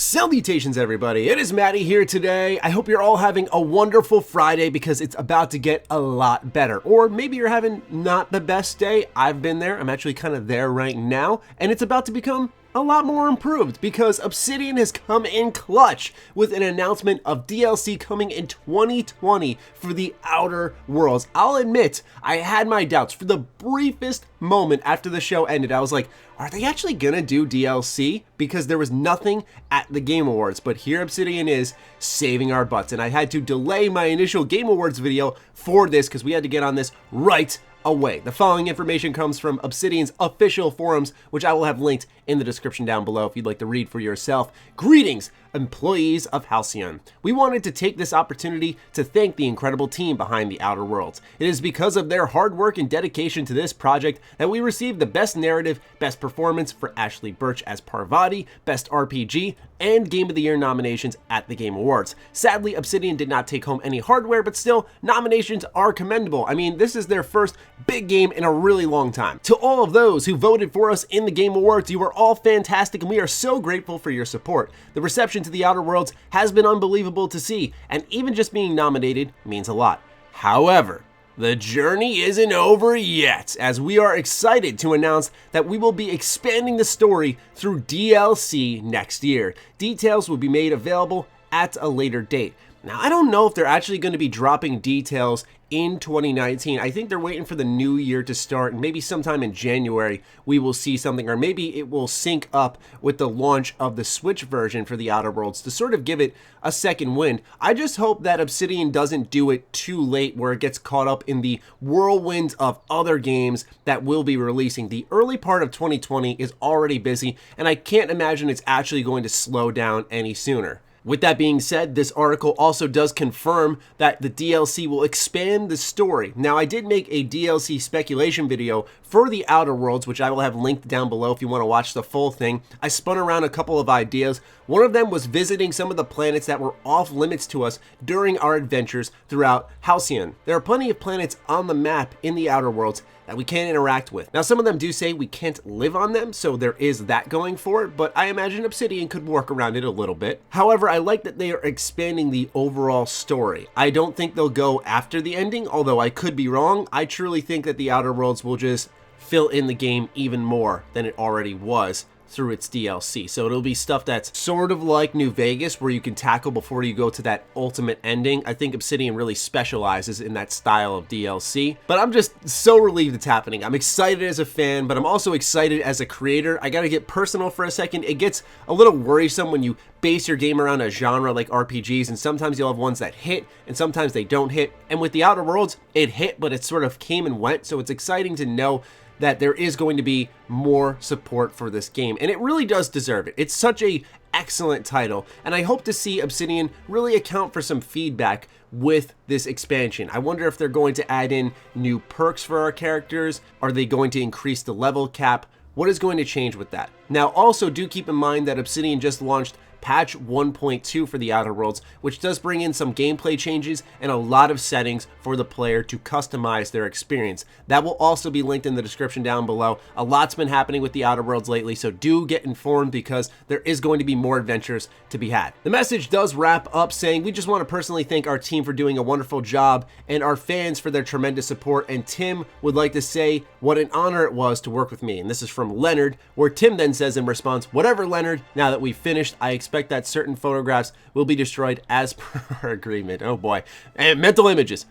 Salutations everybody, it is Matty here today. I hope you're all having a wonderful Friday because it's about to get a lot better. Or maybe you're having not the best day. I've been there, I'm actually kind of there right now, and it's about to become a lot more improved because Obsidian has come in clutch with an announcement of DLC coming in 2020 for the Outer Worlds. I'll admit, I had my doubts. For the briefest moment after the show ended, I was like, are they actually gonna do DLC? Because there was nothing at the Game Awards, but here Obsidian is saving our butts, and I had to delay my initial Game Awards video for this because we had to get on this right away. The following information comes from Obsidian's official forums, which I will have linked in the description down below if you'd like to read for yourself. Greetings, employees of Halcyon. We wanted to take this opportunity to thank the incredible team behind the Outer Worlds. It is because of their hard work and dedication to this project that we received the Best Narrative, Best Performance for Ashley Birch as Parvati, Best RPG, and Game of the Year nominations at the Game Awards. Sadly, Obsidian did not take home any hardware, but still, nominations are commendable. I mean, this is their first big game in a really long time. To all of those who voted for us in the Game Awards, you are all fantastic, and we are so grateful for your support. The reception to the Outer Worlds has been unbelievable to see, and even just being nominated means a lot. However, the journey isn't over yet, as we are excited to announce that we will be expanding the story through DLC next year. Details will be made available at a later date. Now, I don't know if they're actually going to be dropping details in 2019. I think they're waiting for the new year to start, and maybe sometime in January we will see something, or maybe it will sync up with the launch of the Switch version for the Outer Worlds to sort of give it a second wind. I just hope that Obsidian doesn't do it too late where it gets caught up in the whirlwind of other games that will be releasing. The early part of 2020 is already busy, and I can't imagine it's actually going to slow down any sooner. With that being said, this article also does confirm that the DLC will expand the story. Now, I did make a DLC speculation video for the Outer Worlds, which I will have linked down below if you want to watch the full thing. I spun around a couple of ideas. One of them was visiting some of the planets that were off limits to us during our adventures throughout Halcyon. There are plenty of planets on the map in the Outer Worlds that we can't interact with. Now, some of them do say we can't live on them, so there is that going for it, but I imagine Obsidian could work around it a little bit. However, I like that they are expanding the overall story. I don't think they'll go after the ending, although I could be wrong. I truly think that the Outer Worlds will just fill in the game even more than it already was through its DLC. So it'll be stuff that's sort of like New Vegas, where you can tackle before you go to that ultimate ending. I think Obsidian really specializes in that style of DLC, but I'm just so relieved it's happening. I'm excited as a fan, but I'm also excited as a creator. I gotta get personal for a second. It gets a little worrisome when you base your game around a genre like RPGs, and sometimes you'll have ones that hit and sometimes they don't hit. And with the Outer Worlds, it hit, but it sort of came and went. So it's exciting to know that there is going to be more support for this game, and it really does deserve it. It's such a excellent title, and I hope to see Obsidian really account for some feedback with this expansion. I wonder if they're going to add in new perks for our characters. Are they going to increase the level cap? What is going to change with that? Now, also do keep in mind that Obsidian just launched patch 1.2 for the Outer Worlds, which does bring in some gameplay changes and a lot of settings for the player to customize their experience. That will also be linked in the description down below. A lot's been happening with the Outer Worlds lately, so do get informed because there is going to be more adventures to be had. The message does wrap up saying, we just want to personally thank our team for doing a wonderful job and our fans for their tremendous support, and Tim would like to say what an honor it was to work with me. And this is from Leonard, where Tim then says in response, whatever Leonard, now that we've finished, I expect that certain photographs will be destroyed as per our agreement. Oh boy. And mental images.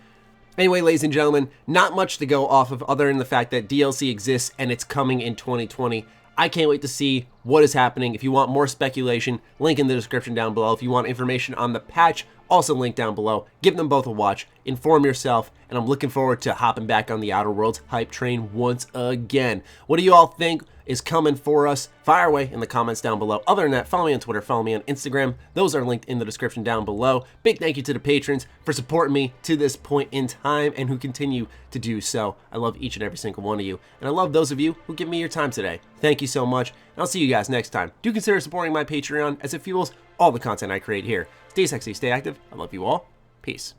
Anyway, ladies and gentlemen, not much to go off of other than the fact that DLC exists and it's coming in 2020. I can't wait to see what is happening. If you want more speculation, link in the description down below. If you want information on the patch, also link down below. Give them both a watch, inform yourself, and I'm looking forward to hopping back on the Outer Worlds hype train once again. What do you all think is coming for us? Fire away in the comments down below. Other than that, follow me on Twitter, follow me on Instagram. Those are linked in the description down below. Big thank you to the patrons for supporting me to this point in time and who continue to do so. I love each and every single one of you, and I love those of you who give me your time today. Thank you so much, and I'll see you guys next time. Do consider supporting my Patreon as it fuels all the content I create here. Stay sexy, stay active. I love you all. Peace.